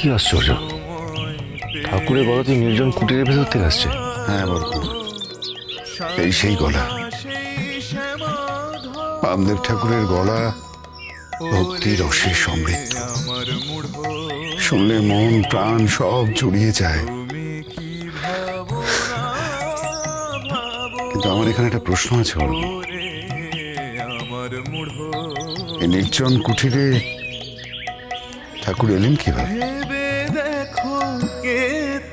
কি আশ্চর্য, ঠাকুরের গলা তুই নির্জন কুটিরের ভেতর থেকে আসছে। হ্যাঁ বরকুমার, এই সেই গলা, বামদেব ঠাকুরের গলা ভক্তি রসে সমৃদ্ধ। শুনলে মন প্রাণ সব জুড়িয়ে যায়। কিন্তু আমার এখানে একটা প্রশ্ন আছে বরকুমার, এই নির্জন কুঠিরে ঠাকুর এলেন কিভাবে? দেখো কে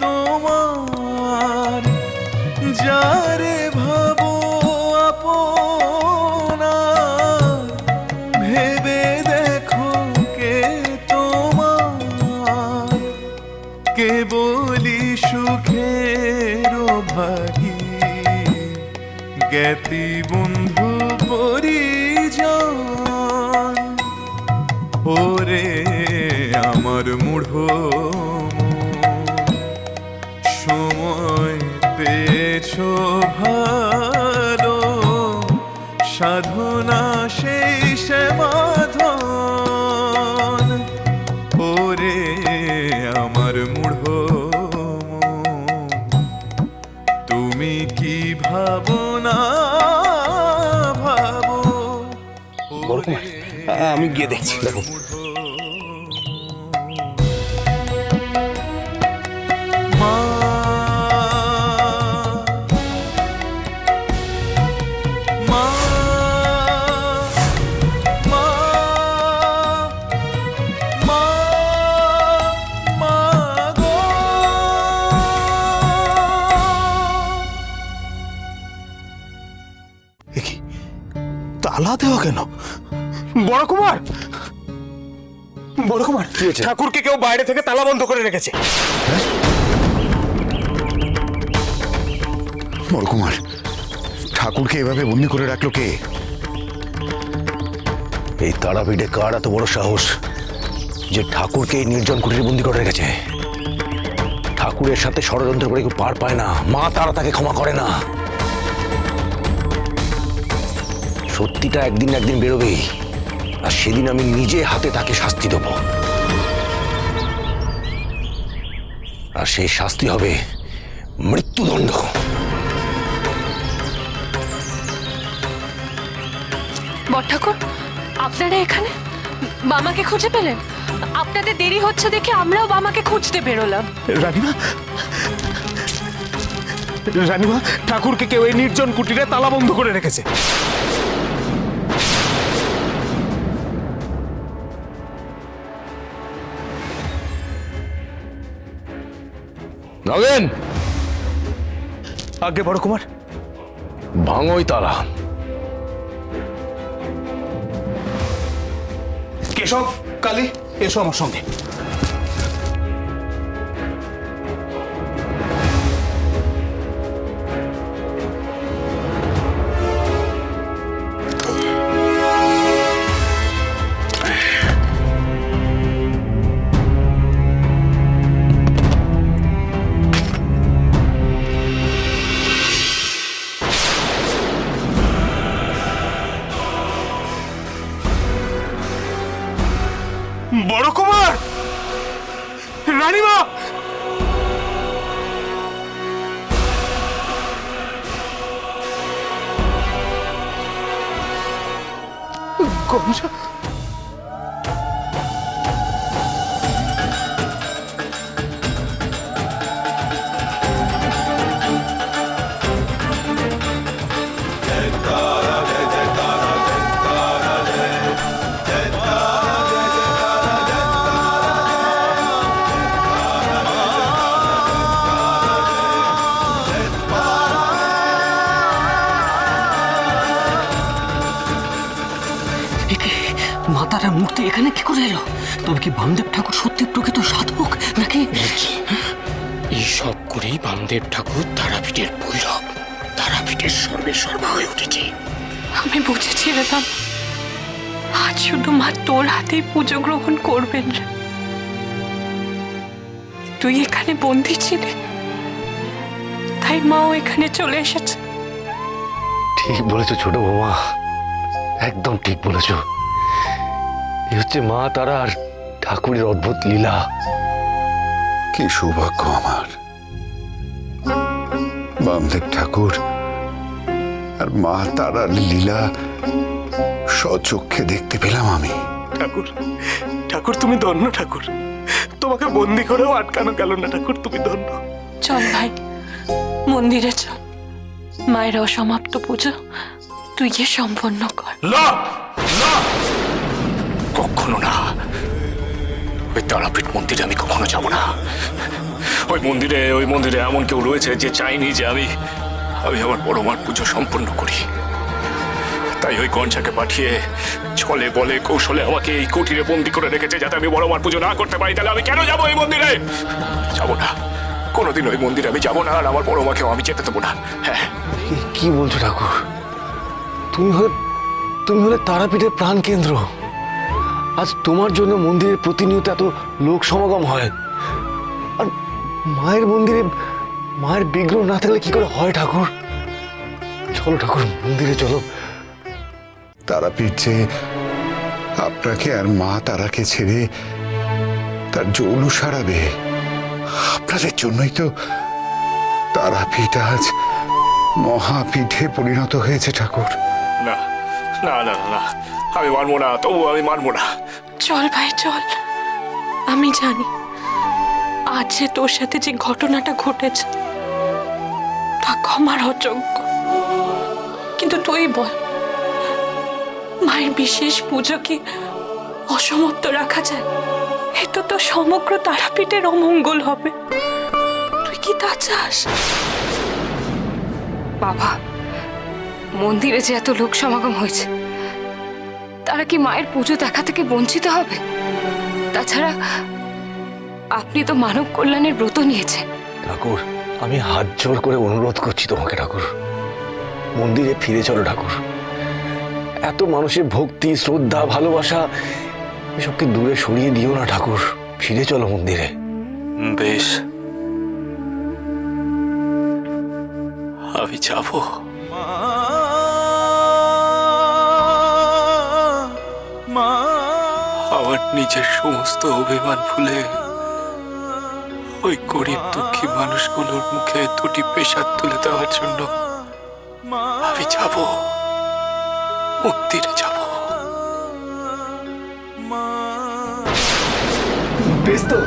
তোমার যারে ভাবো আপনার, ভেবে দেখো কে তোমার, কে বলি সুখের ভাগী, জ্ঞাতি বন্ধু পরিজন। ওরে আমার মূঢ় সময় পেয়েছ ভালো, সাধনা সেই সমাধান। ওরে আমার মূঢ় তুমি কি ভাবনা ভাবো। বরকুমার, আমি গিয়ে দেখছি। দেখো মা মা মা মা মা গো। তালা দেওয়া কেন? বড় কুমার, বড় কুমার, ঠাকুরকে কেউ বাইরে থেকে তালা বন্ধ করে রেখেছে। বরকুমার, ঠাকুরকে এভাবে বন্দি করে রাখলো কে? এই তারাপীঠে কার এত বড় সাহস যে ঠাকুরকে এই নির্জন কুটিরে বন্দি করে রেখেছে? ঠাকুরের সাথে ষড়যন্ত্র করে কেউ পার পায় না, মা তারা তাকে ক্ষমা করে না। সত্যিটা একদিন না একদিন বেরোবেই, আর সেদিন আমি নিজে হাতে তাকে শাস্তি দেব, আর সেই শাস্তি হবে মৃত্যুদণ্ড। বড়ঠাকুর, আপনারা এখানে বামাকে খুঁজে পেলেন? আপনাদের দেরি হচ্ছে দেখে আমরাও বামাকে খুঁজতে বেরোলাম। রানীমা, রানীমা, ঠাকুরকে কেউ এই নির্জন কুটিরে তালা বন্ধ করে রেখেছে। নগেন, আগে বড় কুমার, ভাঙোই তালা। কেশব, কালী, এসো আমার সঙ্গে। বড় কুমার, রানীমা, গঞ্জা, মাতারা মূর্তি এখানে কি করে এলো? তবে কি বামদেব ঠাকুর সত্যি প্রকৃত সাধক নাকি? এই সব করেই বামদেব ঠাকুর তারাপীঠের ভৈরব, তারাপীঠের সর্বে সর্বা হয়ে উঠেছে। আমি বুঝেছি রে বাবা, আজ শুধু মা তোর হাতেই পুজো গ্রহণ করবেন রে। তুই এখানে বন্দী ছিলে, তাই মাও এখানে চলে এসেছে। ঠিক বলেছো ছোট বৌমা, একদম ঠিক বলেছো। এই হচ্ছে মা তারা আর ঠাকুরের অদ্ভুত লীলা। কি সৌভাগ্য আমার, বামদেব ঠাকুর আর মা তারার লীলা স্বচক্ষে দেখতে পেলাম আমি। ঠাকুর, ঠাকুর তুমি ধন্য ঠাকুর, তোমাকে বন্দি করেও আটকানো গেল না ঠাকুর, তুমি ধন্য। চল ভাই, মন্দিরে চল। মায়ের অসমাপ্ত পুজো তুই গিয়ে সম্পন্ন কর। না না, কখনো না। ওই তারাপীঠ মন্দিরে আমি কখনো যাব না। ওই মন্দিরে এমন কেউ রয়েছে যে চাইনি যে আমি আমার বড় মার পুজো সম্পন্ন করি। তাই ওই গঞ্জাকে পাঠিয়ে ছলে বলে কৌশলে আমাকে এই কুটিরে বন্দি করে রেখেছে যাতে আমি বড় মার পুজো না করতে পারি। তাহলে আমি কেন যাবো ওই মন্দিরে? যাব না, কোনোদিন ওই মন্দিরে আমি যাব না, আর আমার বড় মাকেও আমি যেতে দেবো না। হ্যাঁ, কি বলছো ঠাকুর? তুমি হলে তারাপীঠের প্রাণ কেন্দ্র। আজ তোমার জন্য মন্দিরে প্রতিনিয়ত এত লোক সমাগম হয়, আর মায়ের মন্দিরে মায়ের বিগ্রহ না থাকলে কি করে হয় ঠাকুর? চলো ঠাকুর, মন্দিরে চলো। তারাপীঠ যে আপনাকে আর মা তারাকে ছেড়ে তার জৌলু সারাবে, আপনাদের জন্যই তো তারাপীঠ আজ মহাপীঠে পরিণত হয়েছে ঠাকুর। না না না না, আমি মানবো না, তবু আমি মানবো না। চল ভাই চল, আমি জানি আজ যে তোর সাথে যে ঘটনাটা ঘটেছে তা ক্ষমার অযোগ্য, কিন্তু তুই বল, মায়ের বিশেষ পুজো কি অসমাপ্ত রাখা যায়? এতে তো সমগ্র তারাপীঠের অমঙ্গল হবে। তুই কি তা চাস? বাবা, মন্দিরে যে এত লোক সমাগম হয়েছে, তারা কি মায়ের পুজো দেখা থেকে বঞ্চিত হবে? তাছাড়া আপনি তো মানব কল্যাণের ব্রত নিয়েছেন। ঠাকুর, আমি হাত জোর করে অনুরোধ করছি তোমাকে ঠাকুর, মন্দিরে ফিরে চলো ঠাকুর। এত মানুষের ভক্তি, শ্রদ্ধা, ভালোবাসা এসবকে দূরে সরিয়ে দিও না ঠাকুর, ফিরে চলো মন্দিরে। বেশ, আমি যাব। মা আমার নিজের সমস্ত অভিমান ভুলে ওই গরিব দুঃখী মানুষগুলোর মুখে দুটি পেশাদ তুলে দেওয়ার জন্য আমি যাব, মন্দিরে যাব। বেশ তো,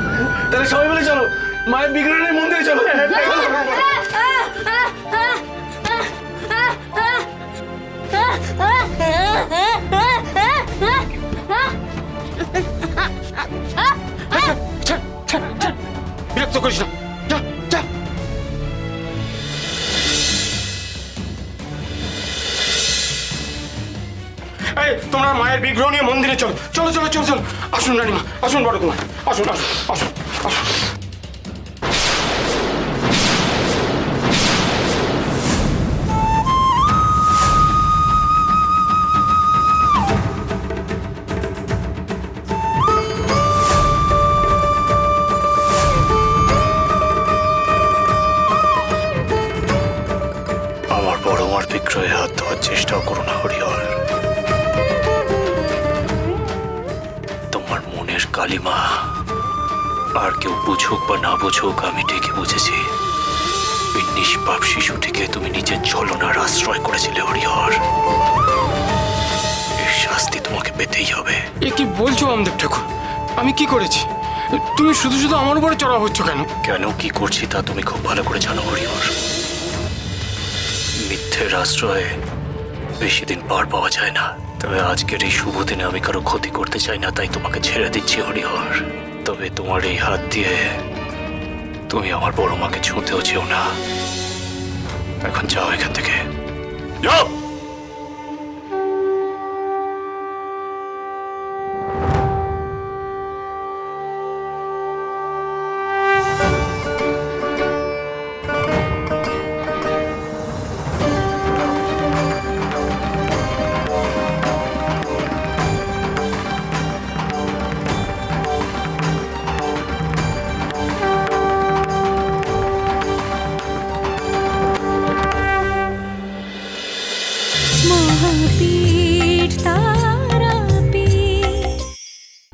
তাহলে সবাই মিলে চলো, মায়ের বিগ্রহের মন্দিরে চলো। বিরক্ত করিস না, যা যা। এই, তোমরা মায়ের বিগ্রহ নিয়ে মন্দিরে চলো, চলো চলো চলো চলো। আসুন রানীমা, আসুন বড় কুমার, আসুন আসুন আসুন আসুন। আমার বড় মার বিগ্রহে হাত দেওয়ার চেষ্টাও করো না হরিহর। তোমার মনের কালিমা আর কেউ বুঝুক বা না বুঝুক, আমি ঠিকই বুঝেছি। ওই নিষ্পাপ শিশুটিকে তুমি নিজের ছলনার আশ্রয় করেছিলে হরিহর। এর শাস্তি তোমাকে পেতেই হবে। এ কি বলছো বামদেব ঠাকুর? আমি কি করেছি? তুমি শুধু শুধু আমার উপরে চড়া হচ্ছ কেন? কেন কি করছি তা তুমি খুব ভালো করে জানো হরিহর। মিথ্যের আশ্রয়ে বেশি দিন পার পাওয়া যায় না। তবে আজকের এই শুভ দিনে আমি কারো ক্ষতি করতে চাই না, তাই তোমাকে ছেড়ে দিচ্ছি হরিহর। তবে তোমার এই হাত দিয়ে তুমি আমার বড় মাকে ছুঁতেও চেও না। এখন যাও এখান থেকে, যাও।